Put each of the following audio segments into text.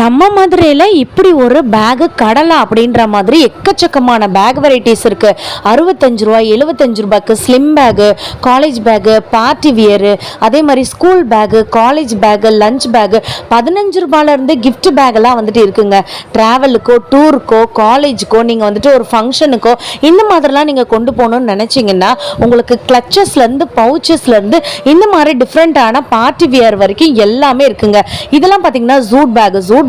நம்ம மதுரையில் இப்படி ஒரு பேகு கடலை அப்படின்ற மாதிரி எக்கச்சக்கமான பேக் வெரைட்டிஸ் இருக்குது. 65 ரூபா 75 ரூபாய்க்கு slim bag, college bag, party wear, அதே மாதிரி school bag, college bag, lunch bag 15 ரூபாயிலேருந்து கிஃப்ட் பேக்கெல்லாம் வந்துட்டு இருக்குங்க. ட்ராவலுக்கோ டூருக்கோ காலேஜுக்கோ நீங்கள் வந்துட்டு ஒரு ஃபங்க்ஷனுக்கோ இந்த மாதிரிலாம் நீங்கள் கொண்டு போகணுன்னு நினச்சிங்கன்னா உங்களுக்கு கிளச்சஸ்லேருந்து பவுச்சஸ்லேருந்து இந்த மாதிரி டிஃப்ரெண்ட்டான பார்ட்டி வியர் வரைக்கும் எல்லாமே இருக்குங்க. இதெல்லாம் பார்த்தீங்கன்னா ஜூட்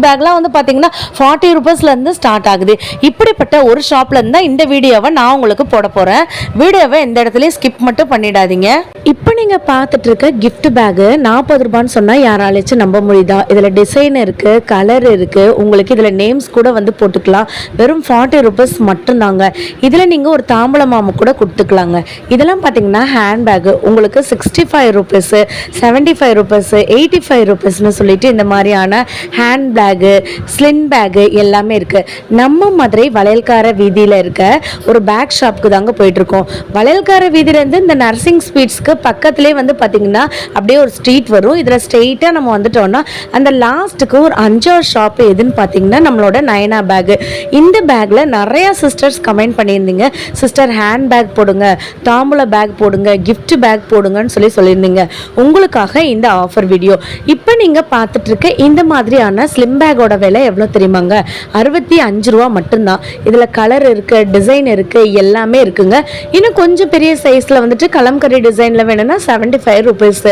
பேக்லாம் வந்து பார்த்தீங்கன்னா 40 ரூபீஸ்லேருந்து ஸ்டார்ட் ஆகுது. இப்படிப்பட்ட ஒரு ஷாப்ல இருந்தா இந்த வீடியோவை நான் உங்களுக்கு போட போகிறேன். வீடியோவை எந்த இடத்துலையும் ஸ்கிப் மட்டும் பண்ணிடாதீங்க. இப்போ நீங்கள் பார்த்துட்டு இருக்க கிஃப்ட் பேகு 40 ரூபான்னு சொன்னால் யாராலைச்சும் நம்ப முடியுதா? இதில் டிசைன் இருக்குது, கலர் இருக்குது, உங்களுக்கு இதில் நேம்ஸ் கூட வந்து போட்டுக்கலாம். வெறும் 40 ரூபீஸ் மட்டும்தாங்க. இதில் நீங்கள் ஒரு தாம்பூல மாமு கூட கொடுத்துக்கலாங்க. இதெல்லாம் பார்த்தீங்கன்னா ஹேண்ட் பேகு உங்களுக்கு 65 ரூபீஸு, 75 ரூபீஸு, 85 ரூபீஸ்னு சொல்லிட்டு இந்த மாதிரியான ஹேண்ட் பேகு, ஸ்லின் பேகு எல்லாமே இருக்குது. நம்ம மதுரை வளையல்கார வீதியில் இருக்க ஒரு பேக் ஷாப்புக்கு தாங்க போயிட்டுருக்கோம். வளையல்கார வீதியிலேருந்து இந்த நர்சிங் ஸ்வீட்ஸ்க்கு பக்கத்துலேயே வந்து பார்த்திங்கன்னா அப்படியே ஒரு ஸ்ட்ரீட் வரும். இதில் ஸ்ட்ரெயிட்டாக நம்ம வந்துட்டோம்னா அந்த லாஸ்ட்டுக்கு ஒரு 5 ஷாப்பு எதுன்னு பார்த்தீங்கன்னா நம்மளோட நயனா பேகு. இந்த பேக்கில் நிறையா சிஸ்டர்ஸ் கமெண்ட் பண்ணியிருந்தீங்க, சிஸ்டர் ஹேண்ட் பேக் போடுங்க, தாம்பூல பேக் போடுங்க, கிஃப்ட் பேக் போடுங்கன்னு சொல்லியிருந்தீங்க. உங்களுக்காக இந்த ஆஃபர் வீடியோ. இப்போ நீங்கள் பார்த்துட்டு இருக்க இந்த மாதிரியான ஸ்லிம் பேக்கோட விலை எவ்வளோ தெரியுமாங்க? 65 ரூபா மட்டும்தான். இதில் கலர் இருக்குது, டிசைன் இருக்குது, எல்லாமே இருக்குங்க. இன்னும் கொஞ்சம் பெரிய சைஸில் வந்துட்டு கலம்கரி டிசைனில் வேணும்னா 75 ரூபீஸ்.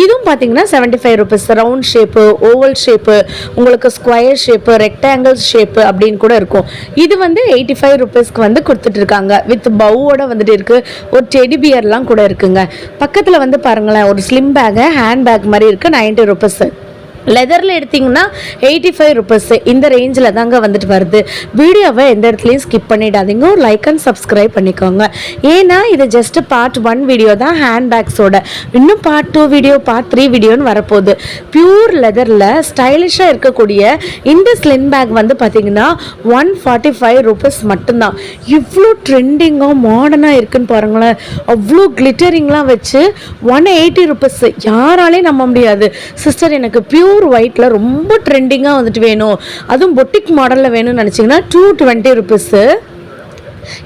இதுவும் பார்த்தீங்கன்னா 75 rupees. Round shape, oval shape, உங்களுக்கு ஸ்கொயர் ஷேப்பு, ரெக்டாங்கிள் ஷேப்பு அப்படின்னு கூட இருக்கும். இது வந்து 85 ரூபீஸ்க்கு வந்து கொடுத்துட்டு இருக்காங்க. வித் பவுவோட வந்துட்டு இருக்குது. ஒரு டெடி பியர்லாம் கூட இருக்குங்க. பக்கத்தில் வந்து பாருங்களேன், ஒரு ஸ்லிம் பேக்கு ஹேண்ட் பேக் மாதிரி இருக்குது, 90 ரூபீஸ். லெதரில் எடுத்திங்கன்னா 85 ரூபீஸ். இந்த ரேஞ்சில் தாங்க வந்துட்டு வருது. வீடியோவை எந்த இடத்துலையும் ஸ்கிப் பண்ணிடாதீங்க. ஒரு லைக் அண்ட் சப்ஸ்கிரைப் பண்ணிக்கோங்க. ஏன்னா இது ஜஸ்ட் பார்ட் 1 வீடியோ தான் ஹேண்ட் பேக்ஸோட. இன்னும் பார்ட் 2 வீடியோ, பார்ட் 3 வீடியோன்னு வரப்போகுது. பியூர் லெதரில் ஸ்டைலிஷாக இருக்கக்கூடிய இந்த ஸ்லிம் பேக் வந்து பார்த்திங்கன்னா 145 ரூபீஸ் மட்டும்தான். இவ்வளோ ட்ரெண்டிங்காக மாடர்னாக இருக்குன்னு பாருங்களேன். அவ்வளோ கிளிட்டரிங்லாம் வச்சு 180 ரூபீஸ். யாராலையும் நம்ப முடியாது. சிஸ்டர் எனக்கு பியூர் ஒயிட்ல ரொம்ப ட்ரெண்டிங்காக வந்துட்டு வேணும், அதுவும் பொட்டிக் மாடலில் வேணும்னு நினச்சிங்கன்னா 220 ரூபீஸு.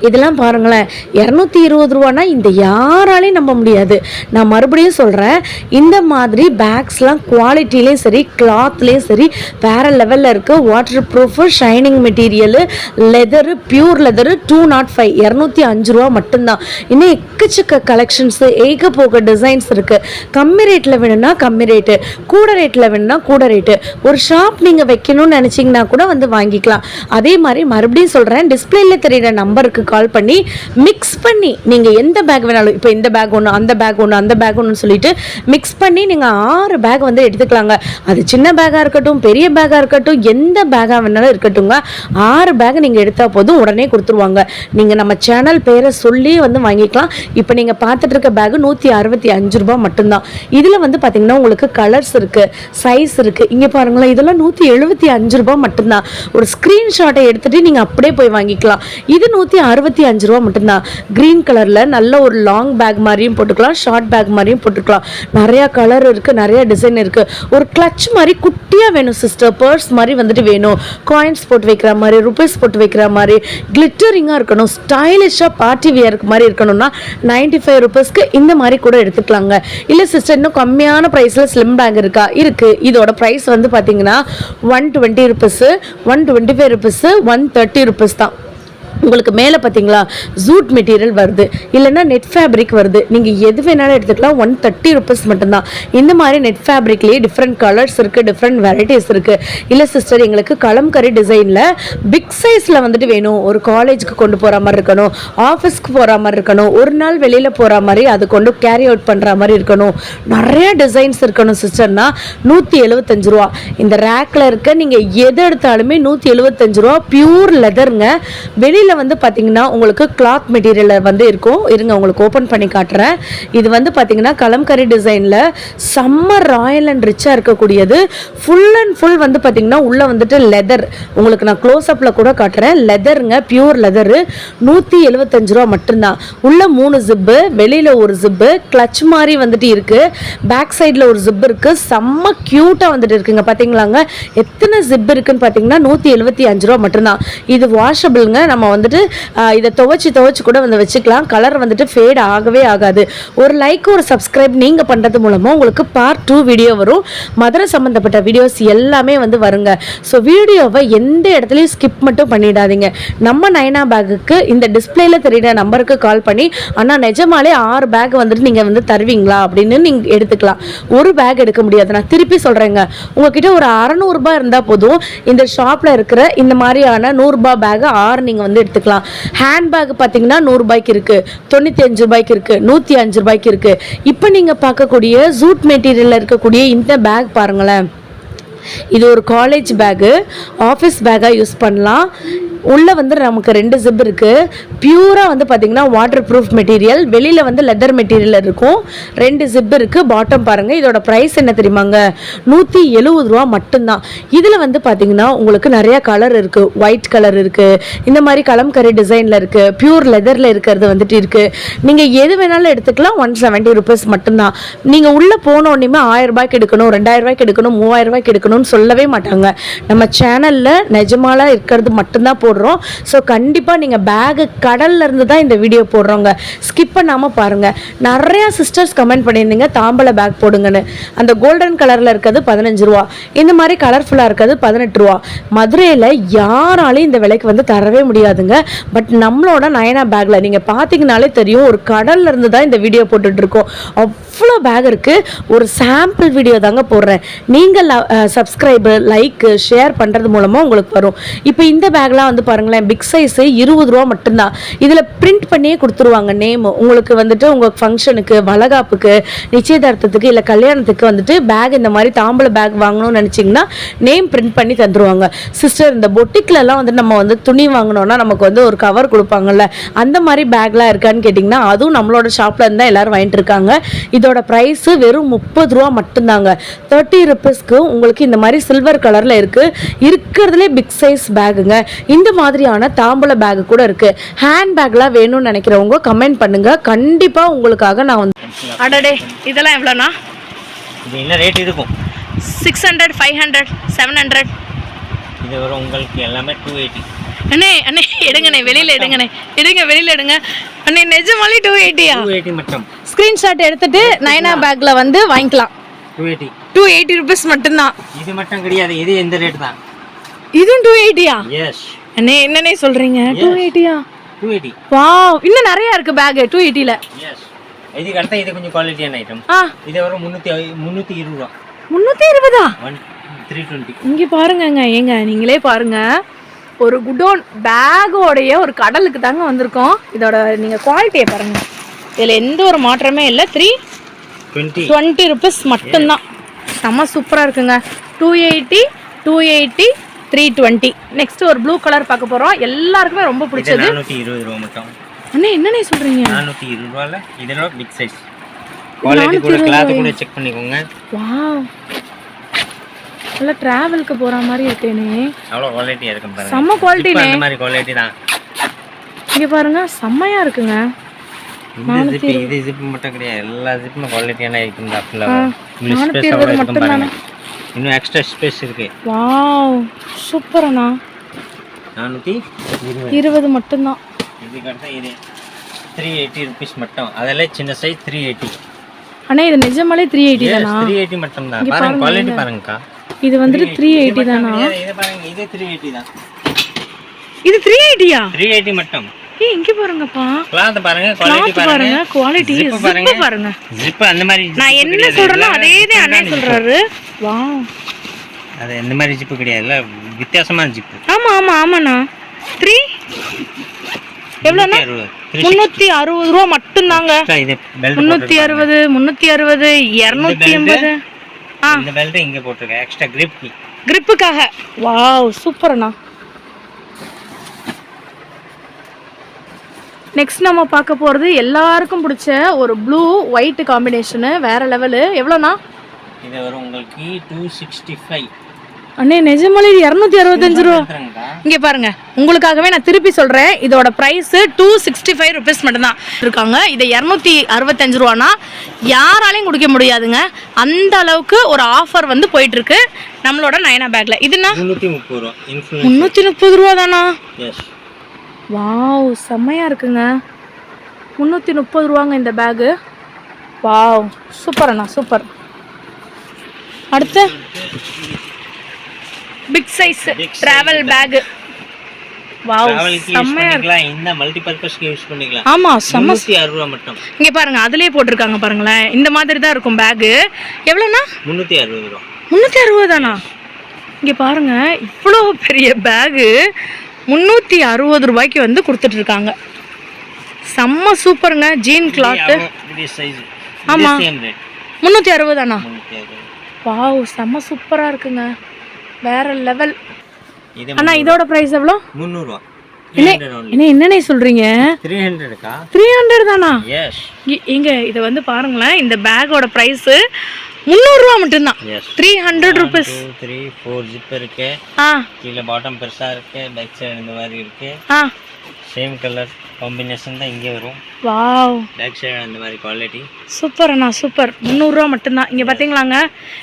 இதெல்லாம் பாருங்களேன், 220 ரூபானா இந்த யாராலையும் நம்ப முடியாது. நான் மறுபடியும் சொல்கிறேன், இந்த மாதிரி பேக்ஸ்லாம் குவாலிட்டிலையும் சரி கிளாத்லேயும் சரி வேறு லெவலில் இருக்குது. Water proof, shining material, leather, pure leather 205, 205 ரூபா மட்டும்தான். இன்னும் எக்கச்சக்க கலெக்ஷன்ஸு, ஏகப்போக டிசைன்ஸ் இருக்குது. கம்மி ரேட்டில் வேணும்னா கம்மி ரேட்டு, கூட ரேட்டில் வேணும்னா கூட ரேட்டு. ஒரு ஷாப் நீங்கள் வைக்கணும்னு நினச்சிங்கன்னா கூட வந்து வாங்கிக்கலாம். அதே மாதிரி மறுபடியும் சொல்கிறேன், டிஸ்பிளேல தெரியுற நம்பருக்கு கால் பண்ணி மிக்ஸ் பண்ணி நீங்கள் எந்த பேக் வேணாலும், இப்போ இந்த பேக் ஒன்று, அந்த பேக் ஒன்று, அந்த பேக் ஒன்று சொல்லிட்டு மிக்ஸ் பண்ணி நீங்கள் 6 பேக் வந்து எடுத்துக்கலாங்க. அது சின்ன பேக்காக இருக்கட்டும், பெரிய பேக்காக இருக்கட்டும், எந்த பேக்காக வேணாலும் இருக்கட்டுங்க. 6 பேக் நீங்கள் எடுத்தால் போதும், உடனே கொடுத்துருவாங்க. நீங்கள் நம்ம சேனல் பேரை சொல்லி வந்து வாங்கிக்கலாம். இப்போ நீங்கள் பார்த்துட்டு இருக்க பேக்கு 165 ரூபா மட்டும்தான். இதில் வந்து பார்த்தீங்கன்னா உங்களுக்கு கலர்ஸ் இருக்குது, சைஸ் இருக்குது. இங்கே பாருங்களேன், இதெல்லாம் 175 ரூபா மட்டும்தான். ஒரு ஸ்க்ரீன்ஷாட்டை எடுத்துகிட்டு நீங்கள் அப்படியே போய் வாங்கிக்கலாம். இது 165 ரூபா மட்டும்தான். கிரீன் கலரில் நல்ல ஒரு லாங் பேக் மாதிரியும் போட்டுக்கலாம், ஷார்ட் பேக் மாதிரியும் போட்டுக்கலாம். நிறையா கலர் இருக்குது, நிறையா டிசைன் இருக்குது. ஒரு கிளச் மாதிரி குட்டியாக வேணும் சிஸ்டர், பர்ஸ் மாதிரி வந்துட்டு வேணும், காயின்ஸ் போட்டு வைக்கிற மாதிரி, ருபீஸ் போட்டு வைக்கிற மாதிரி, கிளிட்டரிங்காக இருக்கணும், ஸ்டைலிஷாக பார்ட்டி வியருக்கு மாதிரி இருக்கணும்னா 95 ரூபீஸ்க்கு இந்த மாதிரி கூட எடுத்துக்கலாங்க. இல்லை சிஸ்டர் இன்னும் கம்மியான ப்ரைஸில் ஸ்லிம் பேக் இருக்கா? இருக்குது. இதோட ப்ரைஸ் வந்து பார்த்தீங்கன்னா 120 ரூபீஸு, 125 ரூபீஸு, 130 ரூபீஸ் தான். உங்களுக்கு மேலே பார்த்தீங்களா ஜூட் மெட்டீரியல் வருது, இல்லைன்னா நெட் ஃபேப்ரிக் வருது. நீங்கள் எது வேணாலும் எடுத்துக்கலாம். 130 ரூபீஸ் மட்டும்தான். இந்த மாதிரி நெட் ஃபேப்ரிக்லேயே டிஃப்ரெண்ட் கலர்ஸ் இருக்குது, டிஃப்ரெண்ட் வெரைட்டிஸ் இருக்குது. இல்லை சிஸ்டர் எங்களுக்கு கலம்கரி டிசைனில் பிக் சைஸில் வந்துட்டு வேணும், ஒரு காலேஜுக்கு கொண்டு போகிற மாதிரி இருக்கணும், ஆஃபீஸ்க்கு போகிற மாதிரி இருக்கணும், ஒரு நாள் வெளியில் போகிற மாதிரி அது கொண்டு கேரி அவுட் பண்ணுற மாதிரி இருக்கணும், நிறைய டிசைன்ஸ் இருக்கணும் சிஸ்டர்னா 175 ரூபா. இந்த ரேக்கில் இருக்க நீங்கள் எது எடுத்தாலுமே 175 ரூபா. பியூர் லெதருங்க. வெளியில் இதில் வந்து பார்த்தீங்கன்னா உங்களுக்கு கிளாத் மெட்டீரியலில் வந்து இருக்கும். இருங்க உங்களுக்கு ஓப்பன் பண்ணி காட்டுறேன். இது வந்து பார்த்தீங்கன்னா கலம்கரி டிசைனில் செம்ம ராயல் அண்ட் ரிச்சாக இருக்கக்கூடியது. ஃபுல் அண்ட் ஃபுல் வந்து பார்த்தீங்கன்னா உள்ளே வந்துட்டு லெதர். உங்களுக்கு நான் க்ளோஸ்அப்பில் கூட காட்டுறேன். லெதருங்க, பியூர் லெதரு. 175 ரூபா மட்டும்தான். உள்ள 3 ஜிப்பு, வெளியில் ஒரு ஜிப்பு, கிளச் மாதிரி வந்துட்டு இருக்குது. பேக் சைடில் ஒரு ஜிப் இருக்குது. செம்ம க்யூட்டாக வந்துட்டு இருக்குங்க. பார்த்தீங்களாங்க எத்தனை ஜிப் இருக்குன்னு பார்த்தீங்கன்னா 175 ரூபா மட்டும்தான். இது வாஷபிள்ங்க. நம்ம வந்துட்டு இதை துவைச்சு கூட வந்து வச்சுக்கலாம். கலர் வந்துட்டு ஃபேட் ஆகவே ஆகாது. ஒரு லைக் ஒரு சப்ஸ்கிரைப் நீங்கள் பண்ணுறது மூலமாக உங்களுக்கு பார்ட் 2 வீடியோ வரும். மதுரை சம்மந்தப்பட்ட வீடியோஸ் எல்லாமே வந்து வருங்க. ஸோ வீடியோவை எந்த இடத்துலையும் ஸ்கிப் மட்டும் பண்ணிடாதீங்க. நம்ம நயனா பேக்குக்கு இந்த டிஸ்பிளேல தெரியுற நம்பருக்கு கால் பண்ணி ஆனால் நிஜமாலே 6 பேக் வந்துட்டு நீங்கள் வந்து தருவீங்களா அப்படின்னு நீங்கள் எடுத்துக்கலாம். ஒரு பேக் எடுக்க முடியாது. நான் திருப்பி சொல்கிறேங்க, உங்ககிட்ட ஒரு 600 ரூபாய் இருந்தால் போதும் இந்த ஷாப்பில் இருக்கிற இந்த மாதிரியான 100 ரூபாய் பேக் 6 நீங்கள் வந்து எடுத்துக்கலாம். ஹேண்ட் பேக் பார்த்தீங்கன்னா 100 ரூபாய்க்கு இருக்குது, 95 ரூபாய்க்கு இருக்குது, 105 ரூபாய்க்கு இருக்குது. இப்போ நீங்கள் பார்க்கக்கூடிய ஜூட் மெட்டீரியலில் இருக்கக்கூடிய இந்த பேக் பாருங்களேன். இது ஒரு காலேஜ் பேக்கு, ஆஃபீஸ் பேக்காக யூஸ் பண்ணலாம். உள்ளே வந்து நமக்கு 2 ஜிப் இருக்குது. பியூராக வந்து பார்த்திங்கன்னா வாட்டர் ப்ரூஃப் மெட்டீரியல், வெளியில் வந்து லெதர் மெட்டீரியல் இருக்கும். 2 ஜிப் இருக்குது. பாட்டம் பாருங்கள். இதோட ப்ரைஸ் என்ன தெரியுமாங்க? 170 ரூபா மட்டும்தான். இதில் வந்து பார்த்திங்கன்னா உங்களுக்கு நிறையா கலர் இருக்குது. ஒயிட் கலர் இருக்குது, இந்த மாதிரி கலம்கரி டிசைனில் இருக்குது, பியூர் லெதரில் இருக்கிறது வந்துட்டு இருக்குது. நீங்கள் எது வேணாலும் எடுத்துக்கலாம். 170 ருபீஸ் மட்டும்தான். நீங்கள் உள்ளே போனோடனே 1000 ரூபாய்க்கு எடுக்கணும், 2000 ரூபாய்க்கு எடுக்கணும், 3000 ரூபாய்க்கு எடுக்கணும்னு சொல்லவே மாட்டாங்க. நம்ம சேனலில் நிஜமாலாம் இருக்கிறது மட்டும்தான் போடுறோம். ஸோ கண்டிப்பாக நீங்கள் பேகு கடல்ல இருந்து தான் இந்த வீடியோ போடுறோங்க. ஸ்கிப் பண்ணாமல் பாருங்கள். நிறையா சிஸ்டர்ஸ் கமெண்ட் பண்ணியிருந்தீங்க தாம்பல பேக் போடுங்கன்னு. அந்த கோல்டன் கலரில் இருக்கிறது 15 ரூபா, இந்த மாதிரி கலர்ஃபுல்லாக இருக்கிறது 18 ரூபா. மதுரையில் யாராலையும் இந்த விலைக்கு வந்து தரவே முடியாதுங்க. பட் நம்மளோட நயனா பேக்கில் நீங்கள் பார்த்தீங்கனாலே தெரியும், ஒரு கடல்ல இருந்து தான் இந்த வீடியோ போட்டுட்ருக்கோம். அவ்வளோ பேக் இருக்குது. ஒரு சாம்பிள் வீடியோ தாங்க போடுறேன். நீங்கள் சப்ஸ்கிரைபர் லைக் ஷேர் பண்ணுறது மூலமாக உங்களுக்கு வரும். இப்போ இந்த பேக்லாம் வந்து பாருங்களேன், பிக் சைஸு 20 ரூபா மட்டும்தான். இதில் பிரிண்ட் பண்ணியே கொடுத்துருவாங்க நேம். உங்களுக்கு வந்துட்டு உங்கள் ஃபங்க்ஷனுக்கு, வளகாப்புக்கு, நிச்சயதார்த்தத்துக்கு இல்லை கல்யாணத்துக்கு வந்துட்டு பேக் இந்த மாதிரி தாம்பல பேக் வாங்கணும்னு நினச்சிங்கன்னா நேம் பிரிண்ட் பண்ணி தந்துடுவாங்க. சிஸ்டர் இந்த பொட்டிக்லலாம் வந்து நம்ம வந்து துணி வாங்கினோன்னா நமக்கு வந்து ஒரு கவர் கொடுப்பாங்கல்ல, அந்த மாதிரி பேக்லாம் இருக்கான்னு கேட்டிங்கன்னா அதுவும் நம்மளோட ஷாப்பில் இருந்தால் எல்லோரும் வாங்கிட்டு இருக்காங்க. இதோட ப்ரைஸு வெறும் 30 ரூபா மட்டும்தாங்க. 30 ருபீஸ்க்கு உங்களுக்கு இந்த மாதிரி சில்வர் கலரில் இருக்குது. இருக்கிறதுலே பிக் சைஸ் பேக்குங்க. இந்த மாதிரியான தாம்பூல பேக் கூட இருக்கு. ஹேண்ட் பேக்லாம் வேணும்னு நினைக்கிறவங்க கமெண்ட் பண்ணுங்க. கண்டிப்பா உங்களுக்காக நான் வந்து அடடே இதெல்லாம் எவ்வளோண்ணா? இது என்ன ரேட் இருக்கும்? 600, 500, 700. இது வரும் உங்களுக்கு எல்லாமே 280. அண்ணே அண்ணே எடுங்கண்ணே, வெளியில் எடுங்கண்ணே, எடுங்க வெளியில் எடுங்க அண்ணே. நிஜமாலே 280யா? 280 மட்டும். ஸ்க்ரீன்ஷாட் எடுத்துட்டு நயனா பேக்ல வந்து வாங்கிக்கலாம். 280 ருபீஸ் மட்டும்தான். இது மட்டும் கிடையாது, இது எந்த ரேட் தான். இதுவும் 280யா? எஸ் அண்ணே என்னண்ணே சொல்றீங்க? 280யா? 280. வாவ், இன்னும் நிறைய இருக்கு பேக் 280ல. எஸ். இதுக்கு அடுத்து இது கொஞ்சம் குவாலிட்டியான ஐட்டம். இது வரும் 320 ரூபா. 320ஆ? 320. இங்க பாருங்கங்க, ஏங்க நீங்களே பாருங்க. ஒரு குடோன் பேக்கோடைய ஒரு கடலுக்கு தாங்க வந்திருக்கோம். இதோட நீங்க குவாலிட்டியை பாருங்க. இதில் எந்த ஒரு மாற்றமே இல்லை. 320 ருபீஸ் மட்டும்தான். செம்ம சூப்பராக இருக்குங்க. 280, 280, 320. நெக்ஸ்ட் ஒரு ப்ளூ கலர் பார்க்க போகிறோம். எல்லாருக்குமே ரொம்ப பிடிச்சது. 420 ரூபா மட்டும். அண்ணே என்னண்ணே சொல்கிறீங்க? 420 ரூபாயில் இதெல்லாம் பிக் சைஸ். குவாலிட்டி கூட கிளாத் கூட செக் பண்ணிக்கோங்க. வாவ், நல்ல டிராவலுக்கு போகிற மாதிரி இருக்கேனே. அவ்வளோ குவாலிட்டியாக இருக்கும் பாருங்க. செம்ம குவாலிட்டினே. இந்த மாதிரி குவாலிட்டி தான். இங்கே பாருங்க செம்மையாக இருக்குங்க. இந்த ஜிப், இது ஜிப் மட்டும் கிடையாது, எல்லா ஜிப்பும் குவாலிட்டியான ஐட்டம் தான். ஃபுல்லாக 420 மட்டும் தானே. இன்னும் எக்ஸ்ட்ரா ஸ்பேஸ் இருக்கு. வாவ் சூப்பர்ண்ணா. 420 மட்டும்தான். இதுக்கு அடுத்து இது 380 ருபீஸ் மட்டும். அதெல்லாம் சின்ன சைஸ் 380. அண்ணா இது நிஜமாலே 380 தானா? 380 மட்டும் தான். பாருங்க குவாலிட்டி பாருங்கக்கா. இது வந்துட்டு 380 தானா? இது பாருங்க, இது 380 தான். இது 380யா? 380 மட்டும். ஏய் இங்க பாருங்கப்பா. கிளாத் பாருங்க, குவாலிட்டி பாருங்க, குவாலிட்டி ஜிப் பாருங்க. ஜிப் அந்த மாதிரி நான் என்ன சொல்றேனோ அதேதான் அண்ணே சொல்றாரு. வாவ், அது இந்த மாதிரி ஜிப் கிடையாதுல, வித்தியாசமான ஜிப். ஆமா ஆமா ஆமாண்ணா. 3 எவ்வளோண்ணா? 360 ரூபா மட்டும் தாங்க. 360, 360, 280. இந்த பெல்ட் இங்க போட்டுருக்கேன் எக்ஸ்ட்ரா கிரிப்புக்காக. வாவ் சூப்பர்ண்ணா. நெக்ஸ்ட் நம்ம பார்க்க போகிறது எல்லாருக்கும் பிடிச்ச ஒரு ப்ளூ ஒயிட் காம்பினேஷனு வேறு லெவலு. எவ்வளோண்ணா? இது வரும் உங்களுக்கு 265. அண்ணே நிஜமாலே 265 ரூபா. இங்கே பாருங்க, உங்களுக்காகவே நான் திருப்பி சொல்கிறேன், இதோட ப்ரைஸு 265 ருபீஸ் மட்டும்தான் இருக்காங்க. இதை 265 ரூபானா யாராலையும் குடிக்க முடியாதுங்க. அந்த அளவுக்கு ஒரு ஆஃபர் வந்து போயிட்டுருக்கு நம்மளோட நயனா பேக்கில். இதுனா 330 ரூபா. 330 ரூபா தானா? எஸ். வாவ், செம்மையாக இருக்குங்க. 330 ரூபாங்க இந்த பேகு. வாவ், சூப்பர் அண்ணா, சூப்பர். அடுத்து big size travel bag. Wow, செம்மையா இருக்கு. இந்த மல்டி பர்பஸ்க்கு யூஸ் பண்ணிக்கலாம். ஆமா, செம்ம. 360 ரூபா மட்டும். இங்க பாருங்க, அதுலயே போட்டுருக்காங்க பாருங்களேன். இந்த மாதிரி தான் இருக்கும் பேக். எவ்வளவுனா? 360 ரூபா. 360 தானா? இங்க பாருங்க, இவ்வளோ பெரிய பேக் 360 ரூபாய்க்கு வந்து கொடுத்துட்டு இருக்காங்க. செம்ம சூப்பருங்க. Jean cloth. ஆமா, 360 தானா? வாவ், செம்ம சூப்பரா இருக்குங்க. வேற லெவல். அண்ணா இதோட பிரைஸ் எவ்வளோ? 300 ரூபா. என்னன்னே சொல்றீங்க? 300க்கா? 300 தானா? எஸ். எங்க இதை வந்து பாருங்களேன், இந்த பேக்கோட பிரைஸ் 300 ரூபா மட்டும்தான். 300 ருபீஸ். 3 4 ஜிப் இருக்கு. கீழே பாட்டம் பெருசா இருக்கு, பேக் சைடு இந்த மாதிரி இருக்கு. சேம் கலர் காம்பினேஷன் தான் இங்கே வரும். வாவ், பேக் சைடு அந்த மாதிரி குவாலிட்டி. சூப்பர் அண்ணா, சூப்பர். 300 ரூபா மட்டும்தான். இங்கே பார்த்தீங்களாங்க,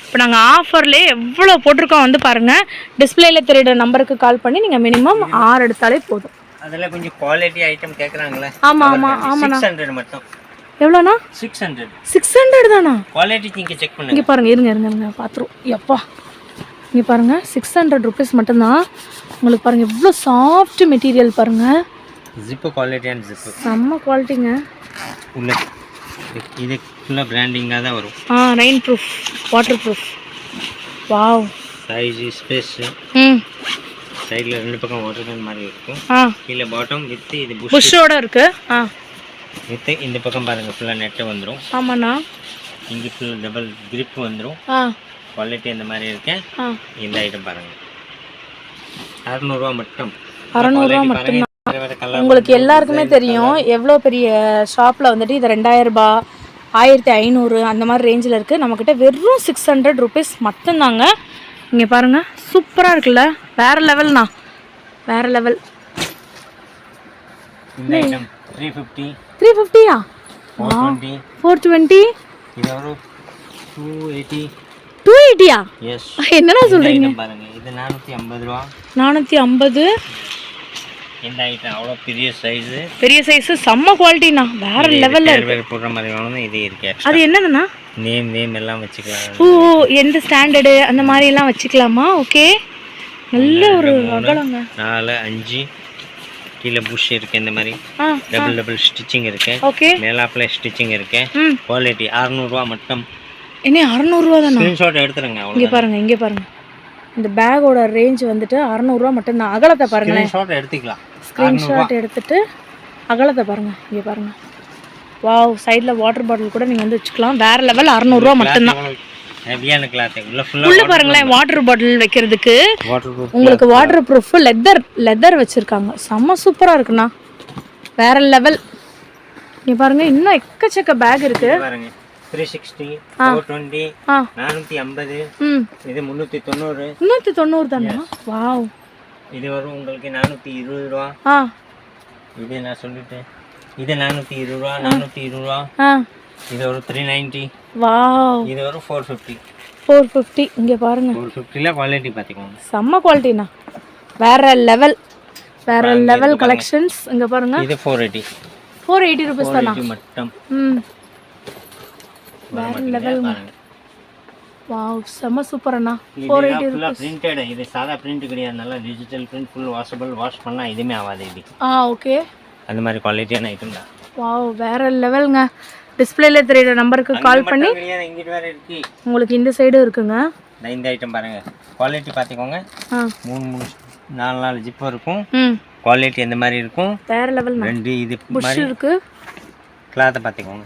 இப்போ நாங்கள் ஆஃபர்லேயே எவ்வளோ போட்டிருக்கோம் வந்து பாருங்கள். டிஸ்பிளேல தெரியுற நம்பருக்கு கால் பண்ணி நீங்கள் மினிமம் 6 எடுத்தாலே போதும். அதில் கொஞ்சம் குவாலிட்டி ஐட்டம் கேட்குறாங்களே. ஆமாம் ஆமாம் ஆமாண்ணா. 600 மட்டும். எவ்வளோண்ணா? 600. 600 தானா? குவாலிட்டி நீங்கள் செக் பண்ணுங்க. இங்கே பாருங்க, இருங்க பார்த்துருவோம். எப்பா, இங்கே பாருங்க, 600 ருபீஸ் மட்டும்தான். உங்களுக்கு பாருங்கள் எவ்வளோ சாஃப்ட் மெட்டீரியல் பாருங்கள். ஜிப்பு குவாலிட்டியான ஜிப்பு, செம்ம குவாலிட்டிங்க. உள்ள இது ஃபுல்லாக பிராண்டிங்காக தான் வரும். Rain proof, water proof. Wow, size space. சைடில் 2 பக்கம் வாட்டர் கேன் மாதிரி இருக்கும். கீழே பாட்டம் வித் இது புஷ்ஷோட இருக்கு. வித் இந்த பக்கம் பாருங்க, ஃபுல்லாக நெட்டு வந்துடும். ஆமாண்ணா. இங்கே ஃபுல்லாக டபுள் கிரிப் வந்துடும். குவாலிட்டி அந்த மாதிரி இருக்கு. இந்த ஐட்டம் பாருங்க, 600 ரூபா மட்டும். 600 ரூபா மட்டும். உங்களுக்கு எல்லாருக்குமே தெரியும் எவ்வளோ பெரிய ஷாப்பில் வந்துட்டு இது 2000 ரூபாய், 1500 அந்த மாதிரி ரேஞ்சில் இருக்குது. நம்மக்கிட்ட வெறும் 600 ருபீஸ் மட்டும்தாங்க. இங்கே பாருங்கள், சூப்பராக இருக்குல்ல, வேறு லெவல்ண்ணா, வேறு லெவல். 350. 350யா? 420. 280யா? எஸ். என்னண்ணா சொல்கிறீங்க? பாருங்க, இது 450 ரூபா. 450. இந்த ஐட்டம் அவ்வளோ பெரிய சைஸு, பெரிய சைஸு, செம்ம குவாலிட்டிண்ணா, வேற லெவலில் இருக்கு. போடுற மாதிரி வேணும். இது இருக்கு. அது என்னதுண்ணா? நேம் எல்லாம் வச்சுக்கலாம். ஓ, எந்த ஸ்டாண்டர்டு அந்த மாதிரி எல்லாம் வச்சுக்கலாமா? ஓகே, நல்ல ஒரு அகலங்க. 4 5 கீழே புஷ் இருக்கு. இந்த மாதிரி டபுள் ஸ்டிச்சிங் இருக்கு. ஓகே, மேலாப்ல ஸ்டிச்சிங் இருக்கு. குவாலிட்டி 600 ரூபா மட்டும். என்ன 600 ரூபா தானே? ஸ்கிரீன்ஷாட் எடுத்துருங்க. இங்கே பாருங்க, இந்த பேக்கோட ரேஞ்ச் வந்துட்டு 600 ரூபா மட்டும்தான். அகலத்தை பாருங்களேன். ஸ்கிரீன்ஷாட் எடுத்துக்கலாம். ஸ்க்ரீன்ஷாட் எடுத்துட்டு அகலத்தை பாருங்கள். இங்கே பாருங்கள், வாவ், சைடில் வாட்டர் பாட்டில் கூட நீங்கள் வந்து வச்சுக்கலாம். வேறு லெவல். 600 ரூபா மட்டும்தான். ஹெவியான கிளாத். உள்ள பாருங்களேன், வாட்டர் பாட்டில் வைக்கிறதுக்கு உங்களுக்கு வாட்டர் ப்ரூஃப் லெதர் வச்சுருக்காங்க. செம்ம சூப்பராக இருக்குண்ணா, வேறு லெவல். இங்கே பாருங்கள், இன்னும் எக்கச்சக்க பேக் இருக்குது. 360, 420, 450. இது 390. 390 தானே? வாவ். இது வரும் உங்களுக்கு 420 ரூபா. இது நான் சொல்லிட்டேன். இது 420 ரூபா. 420 ரூபா. இது ஒரு 390. வாவ். இது ஒரு 450. 450. இங்கே பாருங்க, 450ல குவாலிட்டி பார்த்துக்கோங்க, செம்ம குவாலிட்டிண்ணா, வேற லெவல், வேற லெவல் கலெக்ஷன்ஸ். இங்கே பாருங்க, இது 480. 480 ருபீஸ் தானா மட்டும்? வேற லெவல். வாவ், செம்ம சூப்பர் அண்ணா. 480 ரூபீஸ். பிரிண்டட். இது சாதா பிரிண்ட் கிடையாது, நல்ல digital print, full washable. Wash பண்ணா எதுவுமே ஆகாது இது. ஓகே, அந்த மாதிரி குவாலிட்டியான ஐட்டம் தான். வாவ், வேற லெவல்ங்க. டிஸ்பிளேல தெரியுற நம்பருக்கு கால் பண்ணி இங்கிட்ட வேற இருக்கு. உங்களுக்கு இந்த சைடு இருக்குங்க. இந்த ஐட்டம் பாருங்க, குவாலிட்டி பாத்துக்கோங்க. 3 4 ஜிப் இருக்கும். குவாலிட்டி அந்த மாதிரி இருக்கும், வேற லெவல். 2 இது மாதிரி இருக்கு. கிளாத்தை பார்த்துக்கோங்க.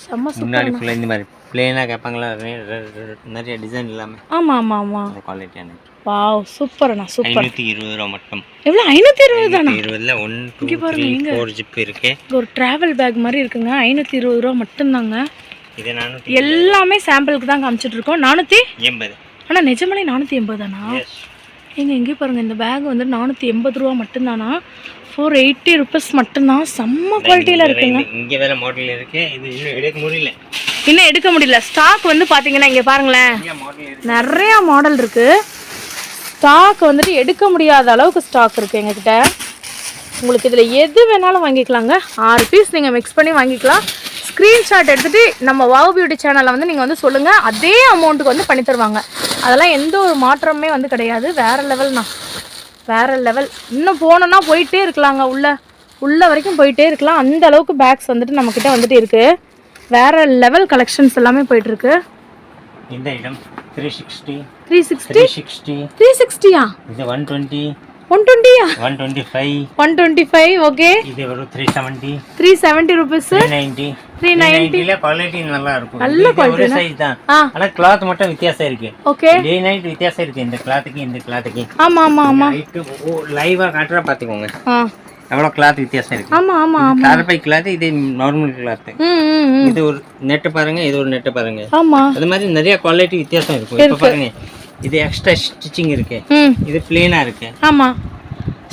செம்ம முன்னாடி ஃபுல்லாக இந்த மாதிரி பிளெயினாக கேட்பாங்களா, நிறைய டிசைன் இல்லாமல். ஆமா ஆமா ஆமா. அந்த குவாலிட்டியான வாவ் சூப்பர்ண்ணா சூப்பர். 520 ரூபா மட்டும். எவ்வளோ 520 தானா? 520ல 1 2 3 4 ஜிப் இருக்கு. ஒரு டிராவல் பேக் மாதிரி இருக்குங்க. 520 ரூபா மட்டும்தாங்க. இது 480. எல்லாமே சாம்பிளுக்கு தான் காமிச்சிட்டு இருக்கோம். 480. ஆனால் நிஜமாலே 480 தானா? எங்க எங்கே பாருங்க, இந்த பேக் வந்து 480 ரூபா மட்டும்தானா? 480 ருபீஸ் மட்டும்தான். செம்ம குவாலிட்டியில் இருக்குங்க. இங்கே வேற மாடல் இருக்கு. இது இன்னும் எடுக்க முடியல. இன்னும் எடுக்க முடியல. ஸ்டாக் வந்து பார்த்தீங்கன்னா இங்கே பாருங்களேன், நிறையா மாடல் இருக்கு. ஸ்டாக் வந்துட்டு எடுக்க முடியாத அளவுக்கு ஸ்டாக் இருக்கு எங்ககிட்ட. உங்களுக்கு இதில் எது வேணாலும் வாங்கிக்கலாங்க. 6 பீஸ் நீங்கள் மிக்ஸ் பண்ணி வாங்கிக்கலாம். ஸ்க்ரீன்ஷாட் எடுத்துகிட்டு நம்ம வாவ் பியூட்டி சேனலில் வந்து நீங்கள் வந்து சொல்லுங்கள், அதே அமௌண்ட்டுக்கு வந்து பண்ணி தருவாங்க. அதெல்லாம் எந்த ஒரு மாற்றமே வந்து கிடையாது. வேறு லெவல்ண்ணா, வேறு லெவல். இன்னும் போனோன்னா போயிட்டே இருக்கலாங்க, உள்ள வரைக்கும் போயிட்டே இருக்கலாம். அந்த அளவுக்கு பேக்ஸ் வந்துட்டு நம்மக்கிட்ட வந்துட்டு இருக்குது. வேறு லெவல் கலெக்ஷன்ஸ் எல்லாமே போயிட்டுருக்கு. இந்த ஐட்டம் 360. 360யா? இது 120. 120யா? 125. 125. ஓகே. இது வரும் 370. 370 ருபீஸ். 390. 390ல குவாலிட்டி நல்லா இருக்கும். நல்ல குவாலிட்டி. ஒரு சைஸ் தான். ஆனா கிளாத் மட்டும் வித்தியாசம் இருக்கு. ஓகே. டே நைட் வித்தியாசம் இருக்கு இந்த கிளாத்துக்கு இந்த கிளாத்துக்கு. ஆமா ஆமா ஆமா. லைவா காட்றா பாத்துக்கோங்க. எவ்வளவு கிளாத் வித்தியாசம் இருக்கு. ஆமா ஆமா ஆமா. கார்பை கிளாத், இது நார்மல் கிளாத். இது ஒரு நெட் பாருங்க, இது ஒரு நெட் பாருங்க. ஆமா. அது மாதிரி நிறைய குவாலிட்டி வித்தியாசம் இருக்கு. இப்ப பாருங்க, இது எக்ஸ்ட்ரா ஸ்டிச்சிங் இருக்கு, இது பிளேனா இருக்கு. ஆமா.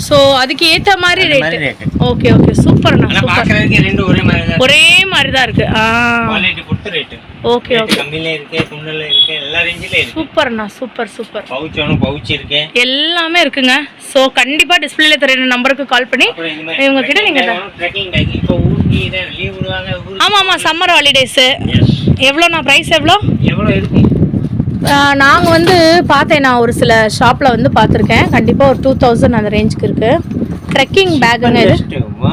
சோ அதுக்கு ஏத்த மாதிரி ரேட். ஓகே ஓகே, சூப்பர்ண்ணா. ஆனா பார்க்கறதுக்கு ரெண்டு ஒரே மாதிரி தான் இருக்கு. குவாலிட்டி பொறுத்து ரேட். Okay okay. கம்மில இருக்கு, துண்டல்ல இருக்கு, எல்லா ரேஞ்சில இருக்கு. சூப்பர்ண்ணா, சூப்பர் சூப்பர். பவுச் இருக்கு, எல்லாமே இருக்குங்க. சோ கண்டிப்பா டிஸ்ப்ளேல தெரியற நம்பருக்கு கால் பண்ணி இவங்க கிட்ட நீங்க ட்ரெக்கிங் பேக். இப்போ ஊட்டி லீவ் விடுவாங்க. ஆமா ஆமா, சம்மர் ஹாலிடேஸ். எவ்வளோண்ணா பிரைஸ்? எவ்வளோ இருக்கும்? நாங்கள் வந்து பார்த்தேன், நான் ஒரு சில ஷாப்பில் வந்து பார்த்துருக்கேன். கண்டிப்பாக ஒரு 2000 அந்த ரேஞ்சுக்கு இருக்குது. ட்ரெக்கிங் பேக்குங்க இது.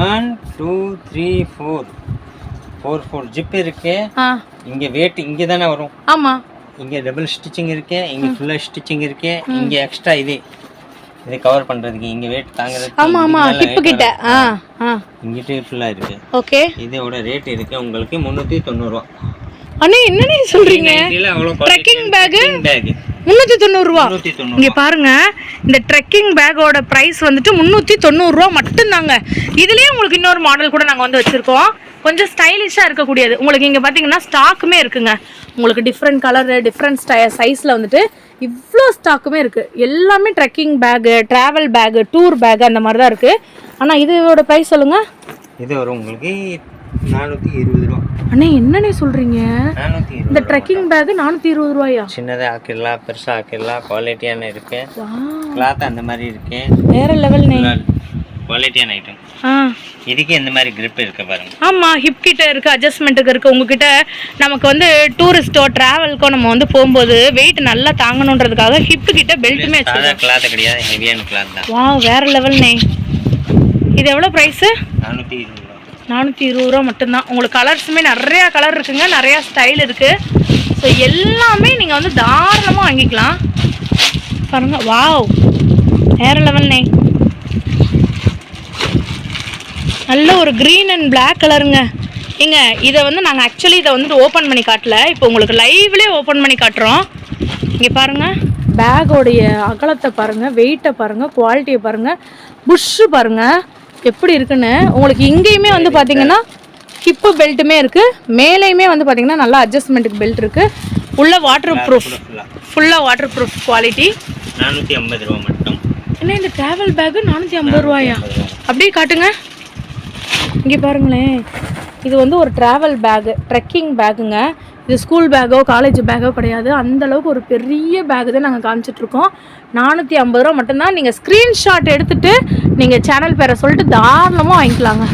1 2 3 4 ஜிப் இருக்கு. இங்கே வெயிட் இங்கே தானே வரும். ஆமாம். இங்கே டபுள் ஸ்டிச்சிங் இருக்கு, இங்கே ஃபுல்லாக ஸ்டிச்சிங் இருக்கு, இங்கே எக்ஸ்ட்ரா இது கவர் பண்ணுறதுக்கு இங்கே வெயிட் தாங்கிறதுக்கு. ஆமாம் ஆமாம், ஹிப்பு கிட்ட. இங்கிட்ட ஃபுல்லாக இருக்கு. ஓகே. இதோட ரேட் இருக்கு உங்களுக்கு 390 ரூபா. அண்ணே என்னன்னு சொல்றீங்க? ட்ரெக்கிங் பேக் 390 ரூபா. இங்க பாருங்க, இந்த ட்ரெக்கிங் பேக்கோட பிரைஸ் வந்துட்டு 390 ரூபா மட்டும்தாங்க. இதுலயே உங்களுக்கு இன்னொரு மாடல் கூட நாங்க வந்து வச்சிருக்கோம், கொஞ்சம் ஸ்டைலிஷா இருக்கக்கூடியது. உங்களுக்கு இங்க பாத்தீங்கன்னா ஸ்டாக்குமே இருக்குங்க. உங்களுக்கு டிஃப்ரெண்ட் கலர், டிஃப்ரெண்ட் சைஸ்ல வந்துட்டு இவ்வளோ ஸ்டாக்குமே இருக்கு. எல்லாமே trekking bag, travel bag, tour bag அந்த மாதிரி தான் இருக்கு. ஆனா இதோட பிரைஸ் சொல்லுங்க. இது வரும் உங்களுக்கு 420 ரூபா. அண்ணே என்னன்னே சொல்றீங்க? இந்த ட்ரெக்கிங் பேக் 420 ரூபாயா? சின்னதா ஆக்கிடலாம், பெருசா ஆக்கிடலாம். குவாலிட்டியான இருக்கு. கிளாத் அந்த மாதிரி இருக்கு. வேற லெவல் நே. குவாலிட்டியான ஐட்டம். இதுக்கு இந்த மாதிரி grip இருக்கு பாருங்க. ஆமா, ஹிப் கிட்ட இருக்கு, அட்ஜஸ்ட்மென்ட்க்கு இருக்கு. உங்ககிட்ட நமக்கு வந்து டூரிஸ்டோ டிராவல்க்கோ நம்ம வந்து போகும்போது வெயிட் நல்லா தாங்கணுன்றதுக்காக ஹிப் கிட்ட பெல்ட்டுமே வச்சிருக்காங்க. கிளாத் கிடையாது, ஹெவியான கிளாத் தான். வாவ், வேற லெவல் நே. இது எவ்வளவு பிரைஸ்? 420 ரூபா. 420 ரூபா மட்டும்தான். உங்களுக்கு கலர்ஸுமே நிறைய கலர் இருக்குங்க, நிறைய ஸ்டைல் இருக்கு. ஸோ எல்லாமே நீங்கள் வந்து தாராளமாக வாங்கிக்கலாம். பாருங்க, வாவ், வேற லெவல் நே. நல்ல ஒரு க்ரீன் அண்ட் பிளாக் கலருங்க. ஏங்க இதை வந்து நாங்கள் ஆக்சுவலி இதை வந்துட்டு ஓப்பன் பண்ணி காட்டல, இப்போ உங்களுக்கு லைவ்லேயே ஓப்பன் பண்ணி காட்டுறோம். இங்கே பாருங்கள், பேக்கோடைய அகலத்தை பாருங்கள், வெயிட்டை பாருங்கள், குவாலிட்டியை பாருங்கள், புஷ்ஷு பாருங்கள் எப்படி இருக்குன்னு. உங்களுக்கு இங்கேயுமே வந்து பார்த்தீங்கன்னா ஹிப்பு பெல்ட்டுமே இருக்குது, மேலேயுமே வந்து பார்த்தீங்கன்னா நல்லா அட்ஜஸ்ட்மெண்ட்டுக்கு பெல்ட் இருக்குது. உள்ள வாட்டர் ப்ரூஃப், ஃபுல்லாக வாட்டர் ப்ரூஃப் குவாலிட்டி. 450 ரூபா மட்டும். என்ன இந்த ட்ராவல் பேக்கு 450 ரூபாயா? அப்படியே காட்டுங்க. இங்கே பாருங்களேன், இது வந்து ஒரு ட்ராவல் பேக்கு, ட்ரெக்கிங் பேக்குங்க. இது ஸ்கூல் பேக்கோ காலேஜ் பேக்கோ கிடையாது, அந்தளவுக்கு ஒரு பெரிய பேக்கு தான் நாங்கள் காமிச்சிட்ருக்கோம். 450 ரூபா மட்டும்தான். நீங்கள் ஸ்க்ரீன்ஷாட் எடுத்துகிட்டு நீங்கள் சேனல் பேரை சொல்லிட்டு தாராளமாக வாங்கிக்கலாங்க.